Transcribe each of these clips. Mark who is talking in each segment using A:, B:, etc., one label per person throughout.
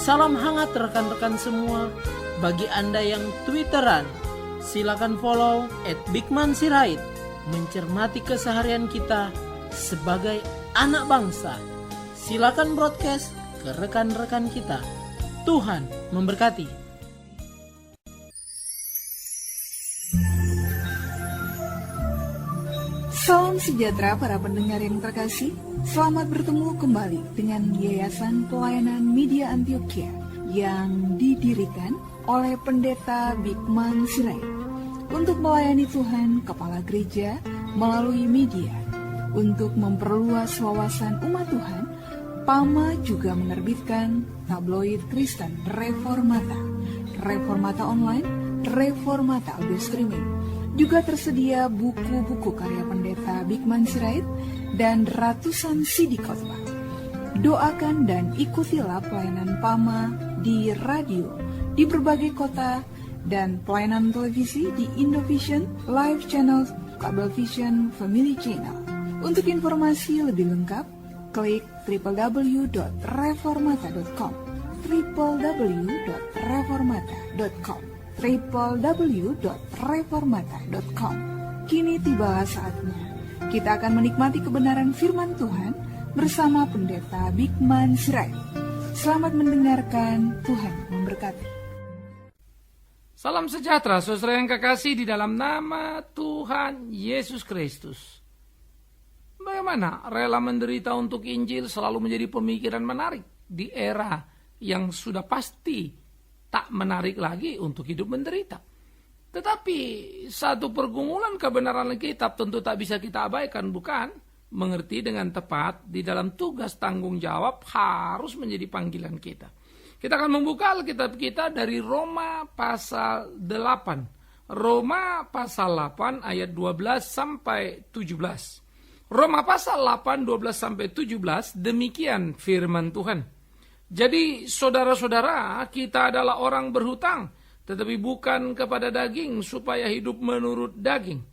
A: Salam hangat rekan-rekan semua. Bagi Anda yang Twitteran, silakan follow @bigmansirait. Mencermati keseharian kita sebagai anak bangsa. Silakan broadcast ke rekan-rekan kita. Tuhan memberkati.
B: Salam sejahtera para pendengar yang terkasih. Selamat bertemu kembali dengan Yayasan Pelayanan Media Antioquia yang didirikan oleh Pendeta Bigman Sirait untuk melayani Tuhan Kepala Gereja melalui media. Untuk memperluas wawasan umat Tuhan, PAMA juga menerbitkan tabloid Kristen Reformata, Reformata Online, Reformata Audio Streaming. Juga tersedia buku-buku karya Pendeta Bigman Sirait dan ratusan CD khotbah. Doakan dan ikutilah pelayanan PAMA di radio di berbagai kota dan pelayanan televisi di Indovision, Live Channel, Kabelvision, Family Channel. Untuk informasi lebih lengkap, klik www.reformata.com www.reformata.com www.reformata.com. Kini tibalah saatnya kita akan menikmati kebenaran firman Tuhan bersama Pendeta Bigman Sirait. Selamat mendengarkan, Tuhan memberkati.
C: Salam sejahtera saudara yang kekasih di dalam nama Tuhan Yesus Kristus. Bagaimana rela menderita untuk Injil selalu menjadi pemikiran menarik di era yang sudah pasti tak menarik lagi untuk hidup menderita. Tetapi satu pergumulan kebenaran Alkitab tentu tak bisa kita abaikan, bukan? Mengerti dengan tepat di dalam tugas tanggung jawab harus menjadi panggilan kita. Kita akan membuka Alkitab kita dari Roma pasal 8. Roma pasal 8 ayat 12 sampai 17. Roma pasal 8 12 sampai 17 demikian firman Tuhan. Jadi saudara-saudara, kita adalah orang berhutang, tetapi bukan kepada daging supaya hidup menurut daging.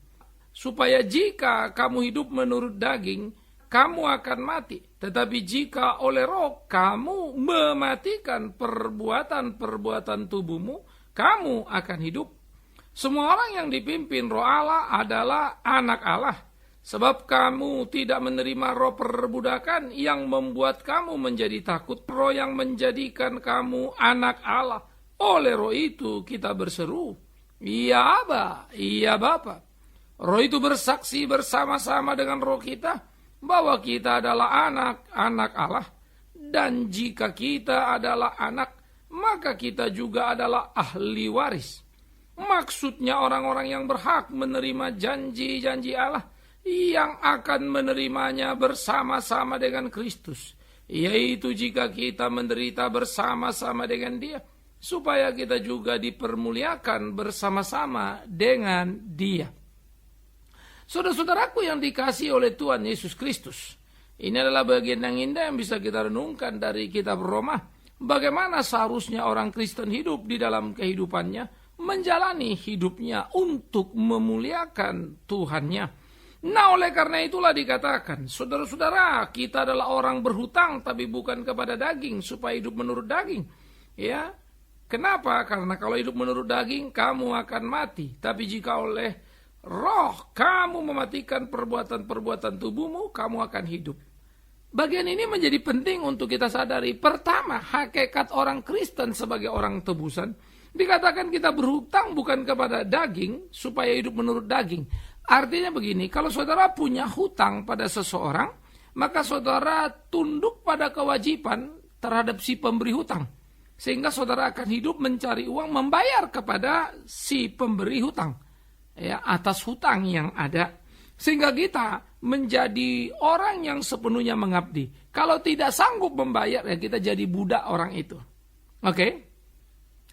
C: Supaya jika kamu hidup menurut daging, kamu akan mati. Tetapi jika oleh roh kamu mematikan perbuatan-perbuatan tubuhmu, kamu akan hidup. Semua orang yang dipimpin roh Allah adalah anak Allah. Sebab kamu tidak menerima roh perbudakan yang membuat kamu menjadi takut, roh yang menjadikan kamu anak Allah. Oleh roh itu kita berseru, "Ya Aba, ya Bapa." Roh itu bersaksi bersama-sama dengan roh kita bahwa kita adalah anak-anak Allah. Dan jika kita adalah anak, maka kita juga adalah ahli waris. Maksudnya orang-orang yang berhak menerima janji-janji Allah, yang akan menerimanya bersama-sama dengan Kristus, yaitu jika kita menderita bersama-sama dengan Dia, supaya kita juga dipermuliakan bersama-sama dengan Dia. Saudara-saudaraku yang dikasihi oleh Tuhan Yesus Kristus, ini adalah bagian yang indah yang bisa kita renungkan dari kitab Roma. Bagaimana seharusnya orang Kristen hidup di dalam kehidupannya, menjalani hidupnya untuk memuliakan Tuhannya. Nah, oleh karena itulah dikatakan, saudara-saudara, kita adalah orang berhutang tapi bukan kepada daging supaya hidup menurut daging. Ya. Kenapa? Karena kalau hidup menurut daging kamu akan mati. Tapi jika oleh roh kamu mematikan perbuatan-perbuatan tubuhmu, kamu akan hidup. Bagian ini menjadi penting untuk kita sadari. Pertama, hakikat orang Kristen sebagai orang tebusan. Dikatakan kita berhutang bukan kepada daging supaya hidup menurut daging. Artinya begini, kalau saudara punya hutang pada seseorang, maka saudara tunduk pada kewajiban terhadap si pemberi hutang. Sehingga saudara akan hidup mencari uang membayar kepada si pemberi hutang, ya, atas hutang yang ada. Sehingga kita menjadi orang yang sepenuhnya mengabdi. Kalau tidak sanggup membayar, ya kita jadi budak orang itu. Oke?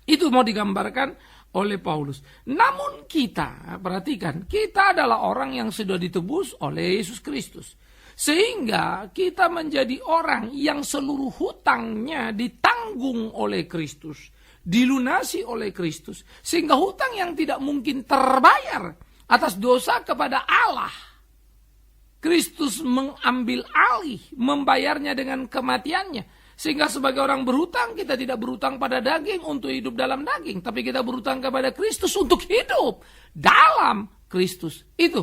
C: Itu mau digambarkan oleh Paulus. Namun kita, perhatikan, kita adalah orang yang sudah ditebus oleh Yesus Kristus. Sehingga kita menjadi orang yang seluruh hutangnya ditanggung oleh Kristus, dilunasi oleh Kristus. Sehingga hutang yang tidak mungkin terbayar atas dosa kepada Allah, Kristus mengambil alih, membayarnya dengan kematiannya. Sehingga sebagai orang berhutang, kita tidak berhutang pada daging untuk hidup dalam daging. Tapi kita berhutang kepada Kristus untuk hidup dalam Kristus itu.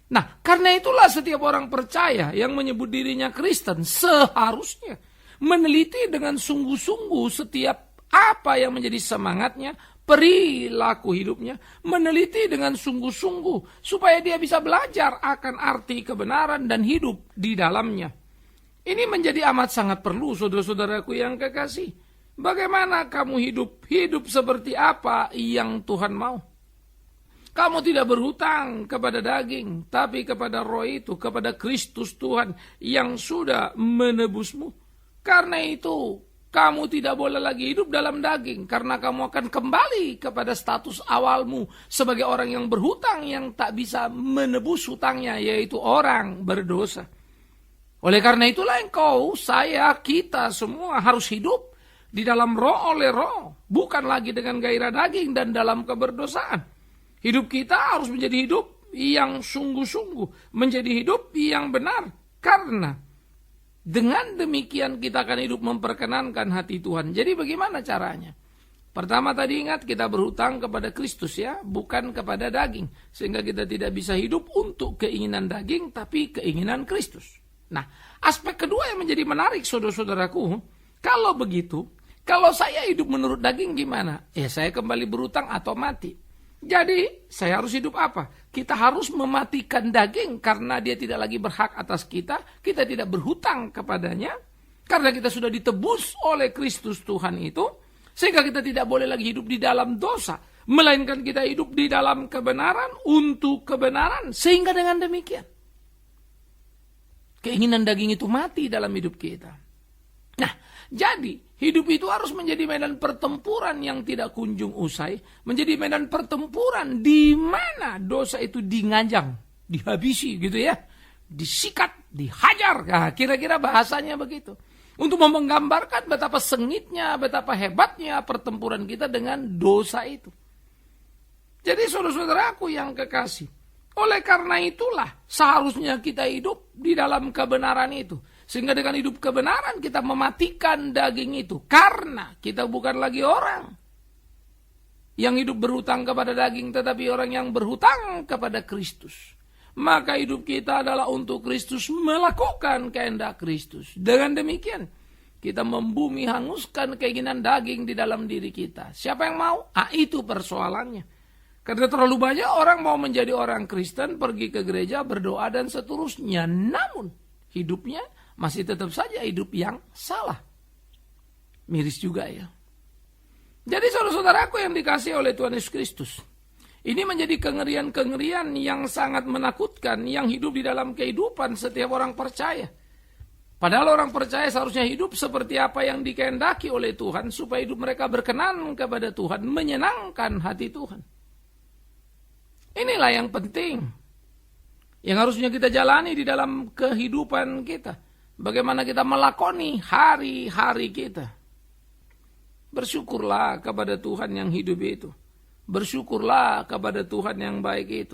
C: Nah, karena itulah setiap orang percaya yang menyebut dirinya Kristen seharusnya meneliti dengan sungguh-sungguh setiap apa yang menjadi semangatnya, perilaku hidupnya, meneliti dengan sungguh-sungguh supaya dia bisa belajar akan arti kebenaran dan hidup di dalamnya. Ini menjadi amat sangat perlu, saudara-saudaraku yang kekasih. Bagaimana kamu hidup seperti apa yang Tuhan mau? Kamu tidak berhutang kepada daging, tapi kepada roh itu, kepada Kristus Tuhan yang sudah menebusmu. Karena itu, kamu tidak boleh lagi hidup dalam daging, karena kamu akan kembali kepada status awalmu sebagai orang yang berhutang yang tak bisa menebus hutangnya, yaitu orang berdosa. Oleh karena itulah engkau, saya, kita semua harus hidup di dalam roh oleh roh, bukan lagi dengan gairah daging dan dalam keberdosaan. Hidup kita harus menjadi hidup yang sungguh-sungguh, menjadi hidup yang benar, karena dengan demikian kita akan hidup memperkenankan hati Tuhan. Jadi bagaimana caranya? Pertama tadi ingat, kita berhutang kepada Kristus ya, bukan kepada daging. Sehingga kita tidak bisa hidup untuk keinginan daging, tapi keinginan Kristus. Nah, aspek kedua yang menjadi menarik saudara-saudaraku, kalau begitu, kalau saya hidup menurut daging gimana? Ya saya kembali berhutang atau mati. Jadi saya harus hidup apa? Kita harus mematikan daging karena dia tidak lagi berhak atas kita. Kita tidak berhutang kepadanya karena kita sudah ditebus oleh Kristus Tuhan itu. Sehingga kita tidak boleh lagi hidup di dalam dosa. Melainkan kita hidup di dalam kebenaran untuk kebenaran. Sehingga dengan demikian keinginan daging itu mati dalam hidup kita. Nah, jadi hidup itu harus menjadi medan pertempuran yang tidak kunjung usai, menjadi medan pertempuran di mana dosa itu diganjang, dihabisi gitu ya, disikat, dihajar. Nah, kira-kira bahasanya begitu. Untuk menggambarkan betapa sengitnya, betapa hebatnya pertempuran kita dengan dosa itu. Jadi saudara-saudaraku yang kekasih, oleh karena itulah seharusnya kita hidup di dalam kebenaran itu. Sehingga dengan hidup kebenaran kita mematikan daging itu. Karena kita bukan lagi orang yang hidup berhutang kepada daging, tetapi orang yang berhutang kepada Kristus. Maka hidup kita adalah untuk Kristus, melakukan kehendak Kristus. Dengan demikian kita membumi hanguskan keinginan daging di dalam diri kita. Siapa yang mau? Itu persoalannya. Karena terlalu banyak orang mau menjadi orang Kristen, pergi ke gereja, berdoa dan seterusnya. Namun hidupnya masih tetap saja hidup yang salah. Miris juga ya. Jadi saudara-saudaraku yang dikasihi oleh Tuhan Yesus Kristus, ini menjadi kengerian-kengerian yang sangat menakutkan yang hidup di dalam kehidupan setiap orang percaya. Padahal orang percaya seharusnya hidup seperti apa yang dikehendaki oleh Tuhan, supaya hidup mereka berkenan kepada Tuhan, menyenangkan hati Tuhan. Inilah yang penting, yang harusnya kita jalani di dalam kehidupan kita. Bagaimana kita melakoni hari-hari kita. Bersyukurlah kepada Tuhan yang hidup itu. Bersyukurlah kepada Tuhan yang baik itu.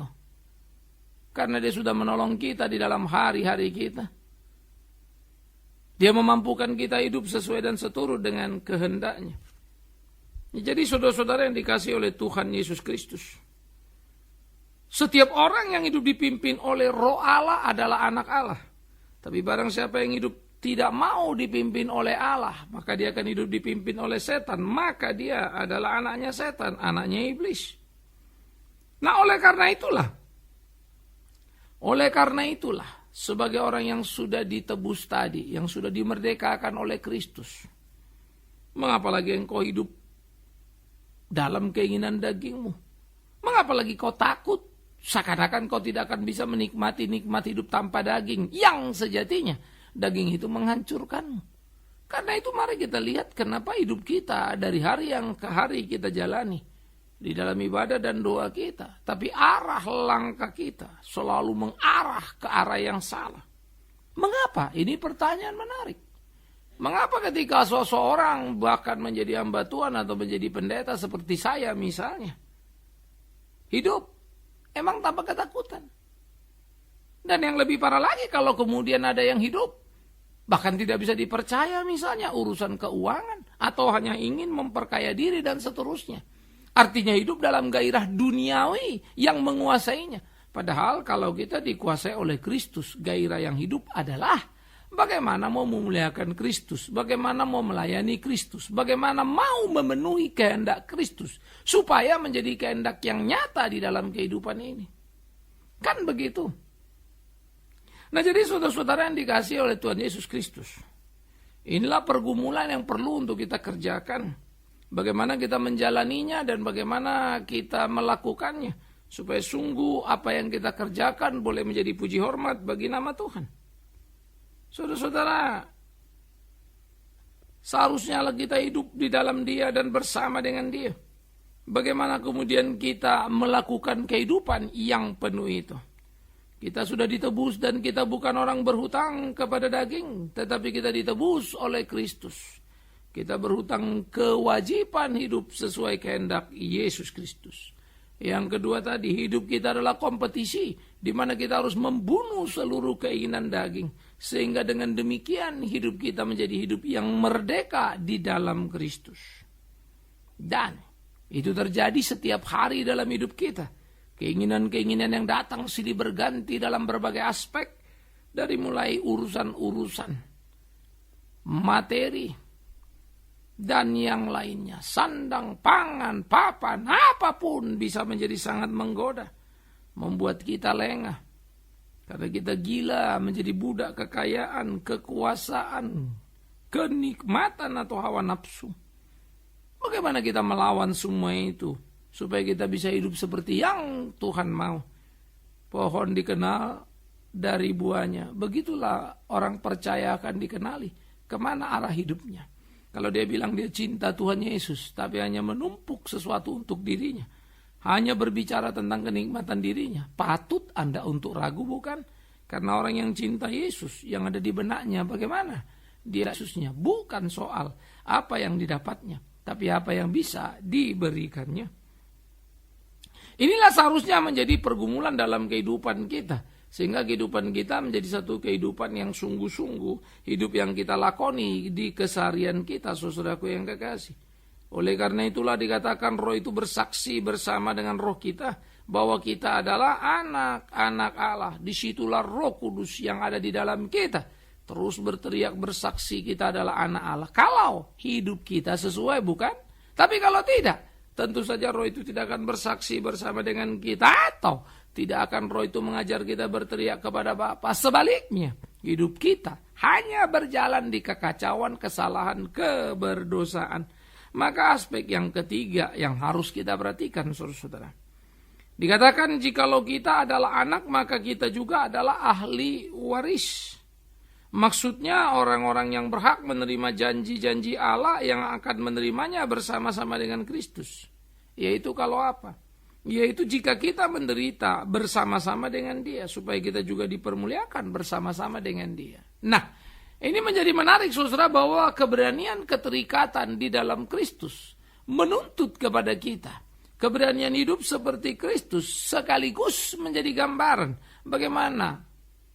C: Karena dia sudah menolong kita di dalam hari-hari kita. Dia memampukan kita hidup sesuai dan seturut dengan kehendaknya. Jadi saudara-saudara yang dikasihi oleh Tuhan Yesus Kristus, setiap orang yang hidup dipimpin oleh Roh Allah adalah anak Allah. Tapi barang siapa yang hidup tidak mau dipimpin oleh Allah, maka dia akan hidup dipimpin oleh setan. Maka dia adalah anaknya setan, anaknya iblis. Nah oleh karena itulah, sebagai orang yang sudah ditebus tadi, yang sudah dimerdekakan oleh Kristus, mengapa lagi engkau hidup dalam keinginan dagingmu? Mengapa lagi kau takut? Seakan-akan kau tidak akan bisa menikmati nikmat hidup tanpa daging. Yang sejatinya daging itu menghancurkanmu. Karena itu mari kita lihat kenapa hidup kita dari hari yang ke hari kita jalani. Di dalam ibadah dan doa kita. Tapi arah langkah kita selalu mengarah ke arah yang salah. Mengapa? Ini pertanyaan menarik. Mengapa ketika seseorang bahkan menjadi hamba Tuhan atau menjadi pendeta seperti saya misalnya, hidup emang tanpa ketakutan. Dan yang lebih parah lagi kalau kemudian ada yang hidup bahkan tidak bisa dipercaya, misalnya urusan keuangan, atau hanya ingin memperkaya diri dan seterusnya. Artinya hidup dalam gairah duniawi yang menguasainya. Padahal kalau kita dikuasai oleh Kristus, gairah yang hidup adalah bagaimana mau memuliakan Kristus, bagaimana mau melayani Kristus, bagaimana mau memenuhi kehendak Kristus, supaya menjadi kehendak yang nyata di dalam kehidupan ini. Kan begitu. Nah, jadi saudara-saudara yang dikasihi oleh Tuhan Yesus Kristus, inilah pergumulan yang perlu untuk kita kerjakan. Bagaimana kita menjalaninya dan bagaimana kita melakukannya, supaya sungguh apa yang kita kerjakan boleh menjadi puji hormat bagi nama Tuhan. Saudara-saudara, seharusnya kita hidup di dalam Dia dan bersama dengan Dia. Bagaimana kemudian kita melakukan kehidupan yang penuh itu? Kita sudah ditebus dan kita bukan orang berhutang kepada daging, tetapi kita ditebus oleh Kristus. Kita berhutang kewajiban hidup sesuai kehendak Yesus Kristus. Yang kedua tadi, hidup kita adalah kompetisi, di mana kita harus membunuh seluruh keinginan daging. Sehingga dengan demikian hidup kita menjadi hidup yang merdeka di dalam Kristus. Dan itu terjadi setiap hari dalam hidup kita. Keinginan-keinginan yang datang silih berganti dalam berbagai aspek. Dari mulai urusan-urusan materi dan yang lainnya. Sandang, pangan, papan, apapun bisa menjadi sangat menggoda. Membuat kita lengah. Karena kita gila menjadi budak kekayaan, kekuasaan, kenikmatan atau hawa nafsu. Bagaimana kita melawan semua itu? Supaya kita bisa hidup seperti yang Tuhan mau. Pohon dikenal dari buahnya. Begitulah orang percaya akan dikenali. Kemana arah hidupnya? Kalau dia bilang dia cinta Tuhan Yesus, tapi hanya menumpuk sesuatu untuk dirinya. Hanya berbicara tentang kenikmatan dirinya. Patut Anda untuk ragu, bukan? Karena orang yang cinta Yesus, yang ada di benaknya bagaimana? Dia Yesusnya. Bukan soal apa yang didapatnya, tapi apa yang bisa diberikannya. Inilah seharusnya menjadi pergumulan dalam kehidupan kita. Sehingga kehidupan kita menjadi satu kehidupan yang sungguh-sungguh. Hidup yang kita lakoni di keseharian kita, saudaraku yang kekasih. Oleh karena itulah dikatakan roh itu bersaksi bersama dengan roh kita. Bahwa kita adalah anak-anak Allah. Disitulah Roh Kudus yang ada di dalam kita. Terus berteriak bersaksi kita adalah anak Allah. Kalau hidup kita sesuai, bukan? Tapi kalau tidak, tentu saja roh itu tidak akan bersaksi bersama dengan kita. Atau tidak akan roh itu mengajar kita berteriak kepada Bapa. Sebaliknya, hidup kita hanya berjalan di kekacauan, kesalahan, keberdosaan. Maka aspek yang ketiga yang harus kita perhatikan, saudara-saudara. Dikatakan jikalau kita adalah anak, maka kita juga adalah ahli waris. Maksudnya orang-orang yang berhak menerima janji-janji Allah yang akan menerimanya bersama-sama dengan Kristus. Yaitu kalau apa? Yaitu jika kita menderita bersama-sama dengan Dia, supaya kita juga dipermuliakan bersama-sama dengan Dia. Nah, ini menjadi menarik, saudara, bahwa keberanian keterikatan di dalam Kristus menuntut kepada kita keberanian hidup seperti Kristus, sekaligus menjadi gambaran bagaimana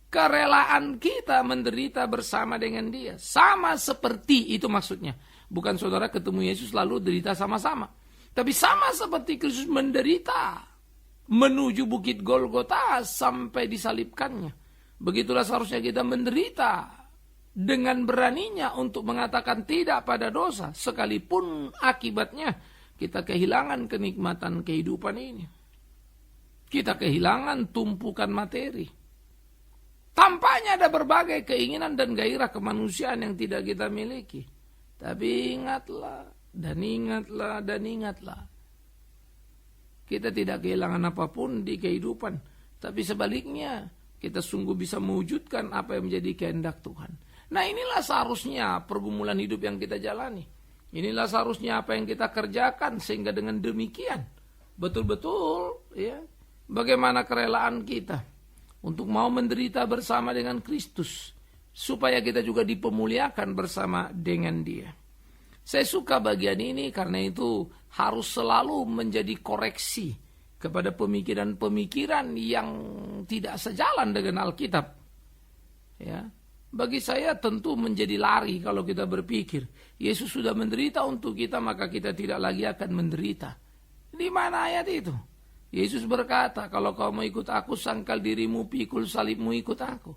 C: kerelaan kita menderita bersama dengan Dia. Sama seperti itu maksudnya. Bukan saudara ketemu Yesus lalu derita sama-sama. Tapi sama seperti Kristus menderita menuju bukit Golgota sampai disalibkannya. Begitulah seharusnya kita menderita dengan beraninya untuk mengatakan tidak pada dosa, sekalipun akibatnya kita kehilangan kenikmatan kehidupan ini. Kita kehilangan tumpukan materi. Tampaknya ada berbagai keinginan dan gairah kemanusiaan yang tidak kita miliki. Tapi ingatlah, dan ingatlah, dan ingatlah. Kita tidak kehilangan apapun di kehidupan. Tapi sebaliknya, kita sungguh bisa mewujudkan apa yang menjadi kehendak Tuhan. Nah, inilah seharusnya pergumulan hidup yang kita jalani. Inilah seharusnya apa yang kita kerjakan, sehingga dengan demikian betul-betul ya, bagaimana kerelaan kita untuk mau menderita bersama dengan Kristus, supaya kita juga dipemuliakan bersama dengan Dia. Saya suka bagian ini karena itu harus selalu menjadi koreksi kepada pemikiran-pemikiran yang tidak sejalan dengan Alkitab. Ya. Bagi saya tentu menjadi lari kalau kita berpikir Yesus sudah menderita untuk kita, maka kita tidak lagi akan menderita. Di mana ayat itu? Yesus berkata, kalau kau mau ikut aku, sangkal dirimu, pikul salibmu, ikut aku.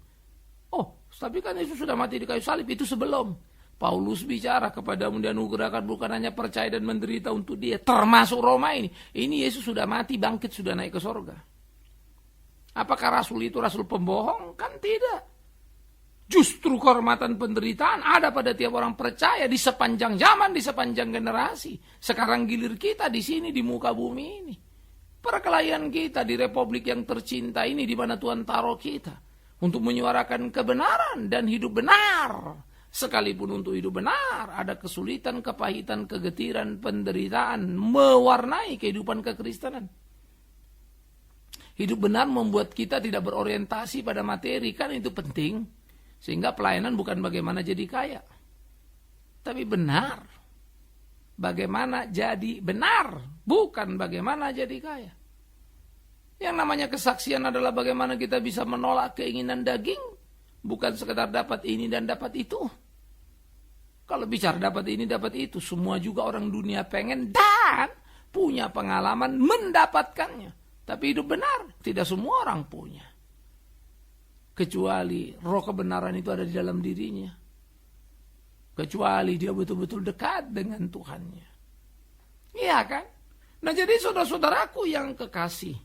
C: Oh, tapi kan Yesus sudah mati di kayu salib, itu sebelum. Paulus bicara, kepadamu dianugerahkan bukan hanya percaya dan menderita untuk dia, termasuk Roma ini. Ini Yesus sudah mati, bangkit, sudah naik ke sorga. Apakah rasul itu rasul pembohong? Kan tidak. Justru kehormatan penderitaan ada pada tiap orang percaya di sepanjang zaman, di sepanjang generasi. Sekarang gilir kita di sini, di muka bumi ini. Perkelahian kita di republik yang tercinta ini, di mana Tuhan taruh kita untuk menyuarakan kebenaran dan hidup benar. Sekalipun untuk hidup benar ada kesulitan, kepahitan, kegetiran, penderitaan mewarnai kehidupan kekristenan. Hidup benar membuat kita tidak berorientasi pada materi, kan itu penting. Sehingga pelayanan bukan bagaimana jadi kaya, tapi benar. Bagaimana jadi benar, bukan bagaimana jadi kaya. Yang namanya kesaksian adalah bagaimana kita bisa menolak keinginan daging, bukan sekedar dapat ini dan dapat itu. Kalau bicara dapat ini, dapat itu, semua juga orang dunia pengen dan punya pengalaman mendapatkannya. Tapi hidup benar, tidak semua orang punya. Kecuali roh kebenaran itu ada di dalam dirinya. Kecuali dia betul-betul dekat dengan Tuhannya. Iya kan? Nah jadi saudara-saudaraku yang kekasih,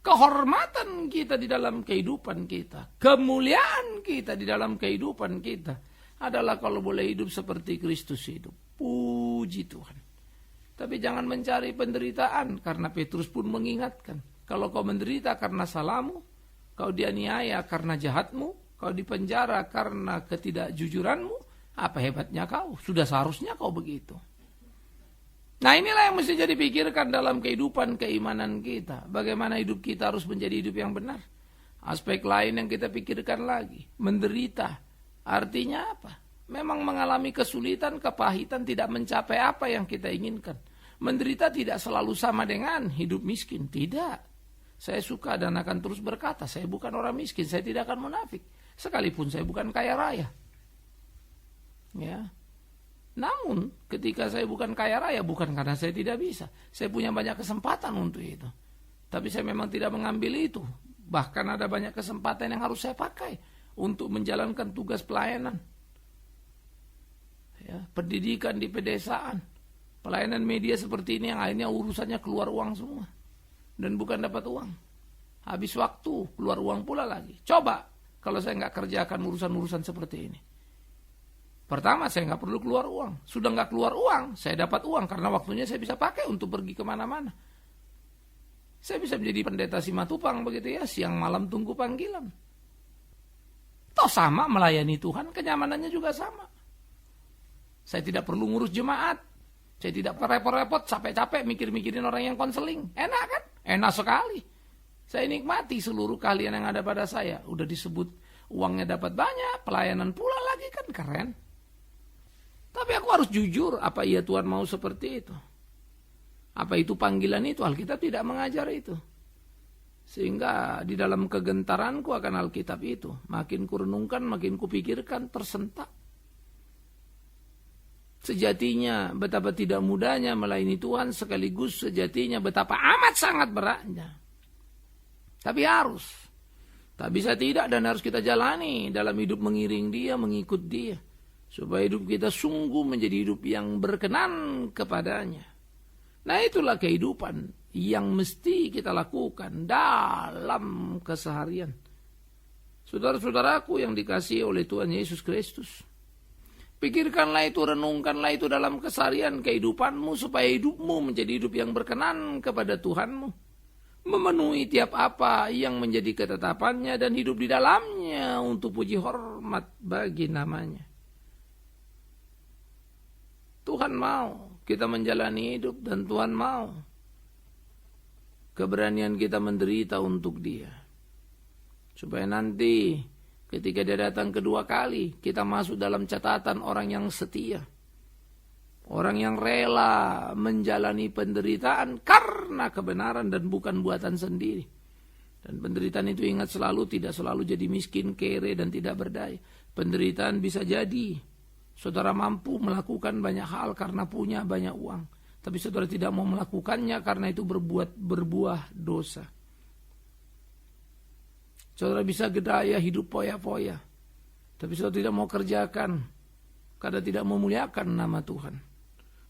C: kehormatan kita di dalam kehidupan kita, kemuliaan kita di dalam kehidupan kita adalah kalau boleh hidup seperti Kristus hidup. Puji Tuhan. Tapi jangan mencari penderitaan, karena Petrus pun mengingatkan, kalau kau menderita karena salahmu, kau dianiaya karena jahatmu, kau dipenjara karena ketidakjujuranmu, apa hebatnya kau? Sudah seharusnya kau begitu. Nah inilah yang mesti jadi pikirkan dalam kehidupan keimanan kita. Bagaimana hidup kita harus menjadi hidup yang benar. Aspek lain yang kita pikirkan lagi, menderita. Artinya apa? Memang mengalami kesulitan, kepahitan, tidak mencapai apa yang kita inginkan. Menderita tidak selalu sama dengan hidup miskin, tidak. Saya suka dan akan terus berkata, saya bukan orang miskin, saya tidak akan munafik. Sekalipun saya bukan kaya raya. Ya. Namun ketika saya bukan kaya raya, bukan karena saya tidak bisa. Saya punya banyak kesempatan untuk itu. Tapi saya memang tidak mengambil itu. Bahkan ada banyak kesempatan yang harus saya pakai untuk menjalankan tugas pelayanan. Ya, pendidikan di pedesaan. Pelayanan media seperti ini yang akhirnya urusannya keluar uang semua. Dan bukan dapat uang. Habis waktu, keluar uang pula lagi. Coba kalau saya nggak kerjakan urusan-urusan seperti ini. Pertama, saya nggak perlu keluar uang. Sudah nggak keluar uang, saya dapat uang. Karena waktunya saya bisa pakai untuk pergi kemana-mana. Saya bisa menjadi pendeta Simatupang begitu ya. Siang malam tunggu panggilan. Toh sama melayani Tuhan, kenyamanannya juga sama. Saya tidak perlu ngurus jemaat. Saya tidak repot-repot, capek-capek mikir-mikirin orang yang konseling. Enak kan? Enak sekali. Saya nikmati seluruh kalian yang ada pada saya. Udah disebut uangnya dapat banyak, pelayanan pula lagi, kan keren. Tapi aku harus jujur, apa iya Tuhan mau seperti itu? Apa itu panggilan itu? Alkitab tidak mengajar itu. Sehingga di dalam kegentaranku akan Alkitab itu, makin kurenungkan, makin kupikirkan, tersentak. Sejatinya betapa tidak mudahnya melayani Tuhan, sekaligus sejatinya betapa amat sangat beratnya. Tapi harus. Tak bisa tidak dan harus kita jalani dalam hidup mengiring Dia, mengikut Dia. Supaya hidup kita sungguh menjadi hidup yang berkenan kepadanya. Nah itulah kehidupan yang mesti kita lakukan dalam keseharian. Saudara-saudaraku yang dikasihi oleh Tuhan Yesus Kristus. Pikirkanlah itu, renungkanlah itu dalam keseharian kehidupanmu supaya hidupmu menjadi hidup yang berkenan kepada Tuhanmu. Memenuhi tiap apa yang menjadi ketetapannya dan hidup di dalamnya untuk puji hormat bagi namanya. Tuhan mau kita menjalani hidup dan Tuhan mau keberanian kita menderita untuk Dia. Supaya nanti ketika Dia datang kedua kali, kita masuk dalam catatan orang yang setia. Orang yang rela menjalani penderitaan karena kebenaran dan bukan buatan sendiri. Dan penderitaan itu ingat selalu tidak selalu jadi miskin, kere, dan tidak berdaya. Penderitaan bisa jadi saudara mampu melakukan banyak hal karena punya banyak uang. Tapi saudara tidak mau melakukannya karena itu berbuah dosa. Saudara bisa gedaya hidup poya-poya. Tapi saudara tidak mau kerjakan karena tidak memuliakan nama Tuhan.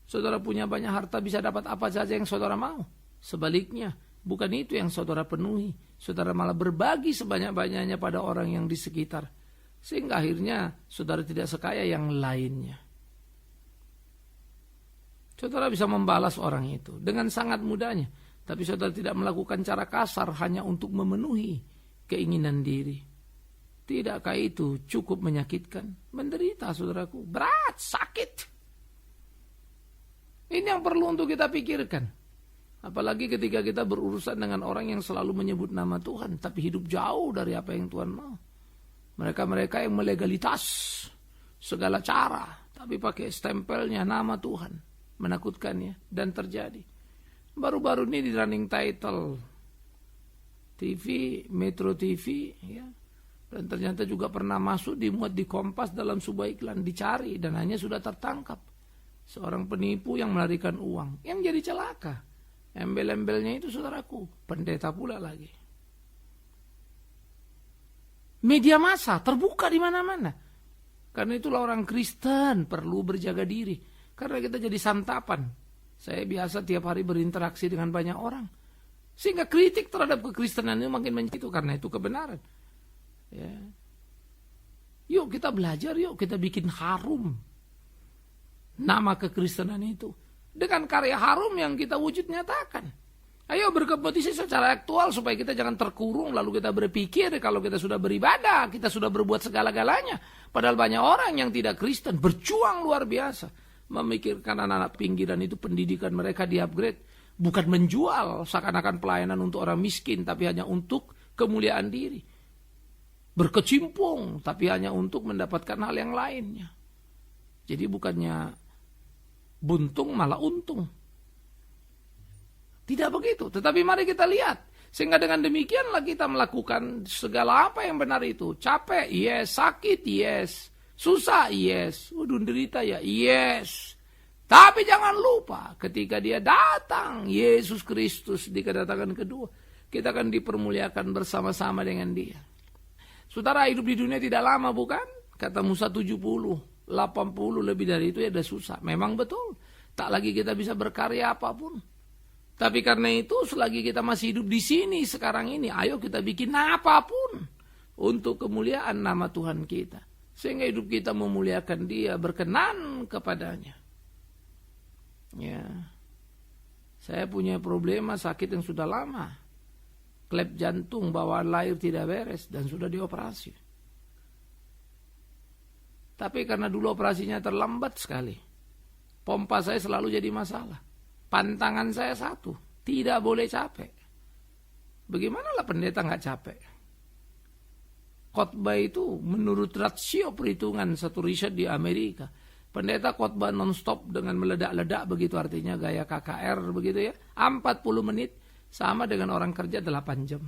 C: Saudara punya banyak harta bisa dapat apa saja yang saudara mau. Sebaliknya, bukan itu yang saudara penuhi. Saudara malah berbagi sebanyak-banyaknya pada orang yang di sekitar. Sehingga akhirnya saudara tidak sekaya yang lainnya. Saudara bisa membalas orang itu dengan sangat mudahnya. Tapi saudara tidak melakukan cara kasar hanya untuk memenuhi keinginan diri. Tidakkah itu cukup menyakitkan? Menderita saudaraku, berat, sakit. Ini yang perlu untuk kita pikirkan. Apalagi ketika kita berurusan dengan orang yang selalu menyebut nama Tuhan, tapi hidup jauh dari apa yang Tuhan mau. Mereka-mereka yang melegalitas segala cara, tapi pakai stempelnya nama Tuhan. Menakutkan ya, dan terjadi. Baru-baru ini di running title TV, Metro TV, ya. Dan ternyata juga pernah masuk dimuat di Kompas dalam sebuah iklan, dicari dan hanya sudah tertangkap. Seorang penipu yang melarikan uang, yang jadi celaka. Embel-embelnya itu saudaraku, pendeta pula lagi. Media massa terbuka di mana-mana. Karena itulah orang Kristen perlu berjaga diri. Karena kita jadi santapan. Saya biasa tiap hari berinteraksi dengan banyak orang. Sehingga kritik terhadap kekristenan itu makin menjadi karena itu kebenaran. Ya. Yuk kita belajar, yuk kita bikin harum nama kekristenan itu. Dengan karya harum yang kita wujud nyatakan. Ayo berkompetisi secara aktual supaya kita jangan terkurung lalu kita berpikir kalau kita sudah beribadah, kita sudah berbuat segala-galanya. Padahal banyak orang yang tidak Kristen berjuang luar biasa. Memikirkan anak-anak pinggiran itu pendidikan mereka di-upgrade. Bukan menjual seakan-akan pelayanan untuk orang miskin, tapi hanya untuk kemuliaan diri. Berkecimpung, tapi hanya untuk mendapatkan hal yang lainnya. Jadi bukannya buntung malah untung. Tidak begitu, tetapi mari kita lihat. Sehingga dengan demikianlah kita melakukan segala apa yang benar itu. Capek, yes. Sakit, yes. Susah, yes. Waduh, derita ya, yes. Tapi jangan lupa ketika dia datang, Yesus Kristus di kedatangan kedua, kita akan dipermuliakan bersama-sama dengan dia. Saudara, hidup di dunia tidak lama bukan? Kata Musa 70, 80 lebih dari itu ya udah susah. Memang betul. Tak lagi kita bisa berkarya apapun. Tapi karena itu selagi kita masih hidup di sini sekarang ini, ayo kita bikin apapun untuk kemuliaan nama Tuhan kita. Sehingga hidup kita memuliakan dia, berkenan kepadanya. Ya. Saya punya problema sakit yang sudah lama. Klep jantung, bawaan lahir tidak beres dan sudah dioperasi. Tapi karena dulu operasinya terlambat sekali. Pompa saya selalu jadi masalah. Pantangan saya satu, tidak boleh capek. Bagaimana lah pendeta nggak capek? Khotbah itu menurut rasio perhitungan satu riset di Amerika. Pendeta khotbah non-stop dengan meledak-ledak begitu artinya gaya KKR begitu ya. 40 menit sama dengan orang kerja 8 jam.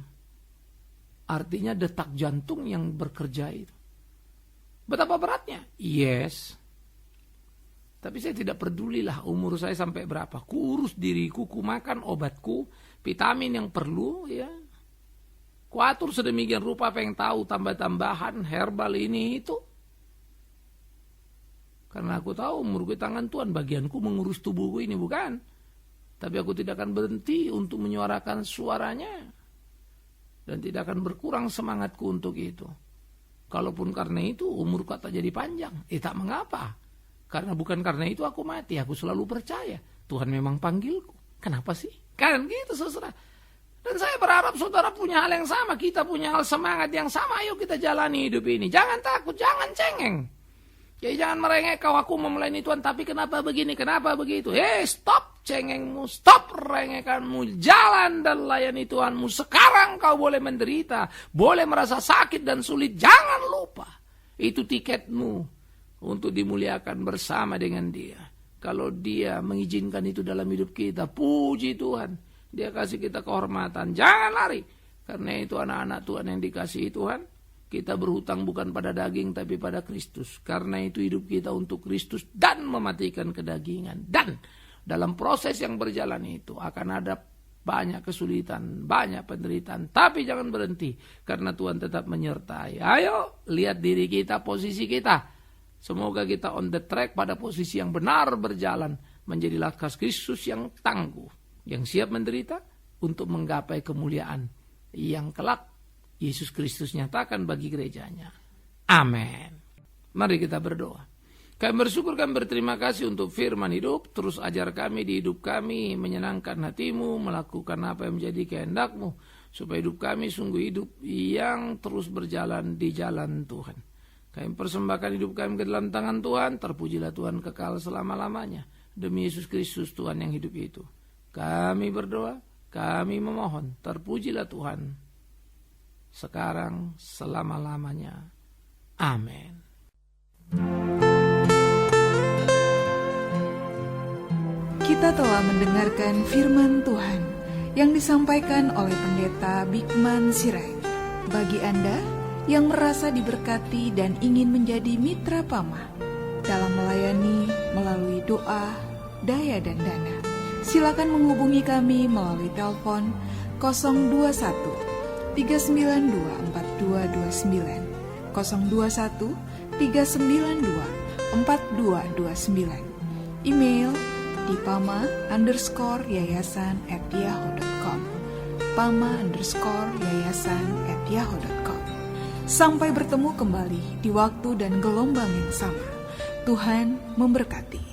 C: Artinya detak jantung yang bekerja itu. Betapa beratnya? Yes. Tapi saya tidak pedulilah umur saya sampai berapa. Kurus diriku, ku makan obatku, vitamin yang perlu ya. Kuatur sedemikian rupa pengen tahu tambah-tambahan herbal ini itu. Karena aku tahu umurku tangan Tuhan, bagianku mengurus tubuhku ini bukan. Tapi aku tidak akan berhenti untuk menyuarakan suaranya. Dan tidak akan berkurang semangatku untuk itu. Kalaupun karena itu umurku tak jadi panjang, tak mengapa. Karena bukan karena itu aku mati, aku selalu percaya Tuhan memang panggilku. Kenapa sih? Kan gitu saudara. Dan saya berharap saudara punya hal yang sama, kita punya hal semangat yang sama. Ayo kita jalani hidup ini. Jangan takut, jangan cengeng. Jadi jangan merengek, kau aku memelayani Tuhan, tapi kenapa begini, kenapa begitu. Stop cengengmu, stop rengekanmu. Jalan dan layani Tuhanmu. Sekarang kau boleh menderita, boleh merasa sakit dan sulit. Jangan lupa, itu tiketmu untuk dimuliakan bersama dengan dia. Kalau dia mengizinkan itu dalam hidup kita, puji Tuhan. Dia kasih kita kehormatan. Jangan lari. Karena itu anak-anak Tuhan yang dikasihi Tuhan, kita berhutang bukan pada daging tapi pada Kristus. Karena itu hidup kita untuk Kristus dan mematikan kedagingan. Dan dalam proses yang berjalan itu akan ada banyak kesulitan, banyak penderitaan. Tapi jangan berhenti karena Tuhan tetap menyertai. Ayo lihat diri kita, posisi kita. Semoga kita on the track pada posisi yang benar berjalan. Menjadi lakas Kristus yang tangguh. Yang siap menderita untuk menggapai kemuliaan yang kelak Yesus Kristus nyatakan bagi gerejanya. Amin. Mari kita berdoa. Kami bersyukur, kami berterima kasih untuk firman hidup. Terus ajar kami di hidup kami, menyenangkan hatimu, melakukan apa yang menjadi kehendak-Mu. Supaya hidup kami sungguh hidup yang terus berjalan di jalan Tuhan. Kami persembahkan hidup kami ke dalam tangan Tuhan. Terpujilah Tuhan kekal selama-lamanya. Demi Yesus Kristus Tuhan yang hidup itu. Kami berdoa, kami memohon. Terpujilah Tuhan sekarang selama-lamanya. Amin.
B: Kita telah mendengarkan firman Tuhan yang disampaikan oleh Pendeta Bigman Sirait. Bagi Anda yang merasa diberkati dan ingin menjadi mitra PAMA dalam melayani melalui doa, daya dan dana, silakan menghubungi kami melalui telepon 021 392 4229 021 392 4229. Email di pama_yayasan@yahoo.com pama_yayasan@yahoo.com. Sampai bertemu kembali di waktu dan gelombang yang sama. Tuhan memberkati.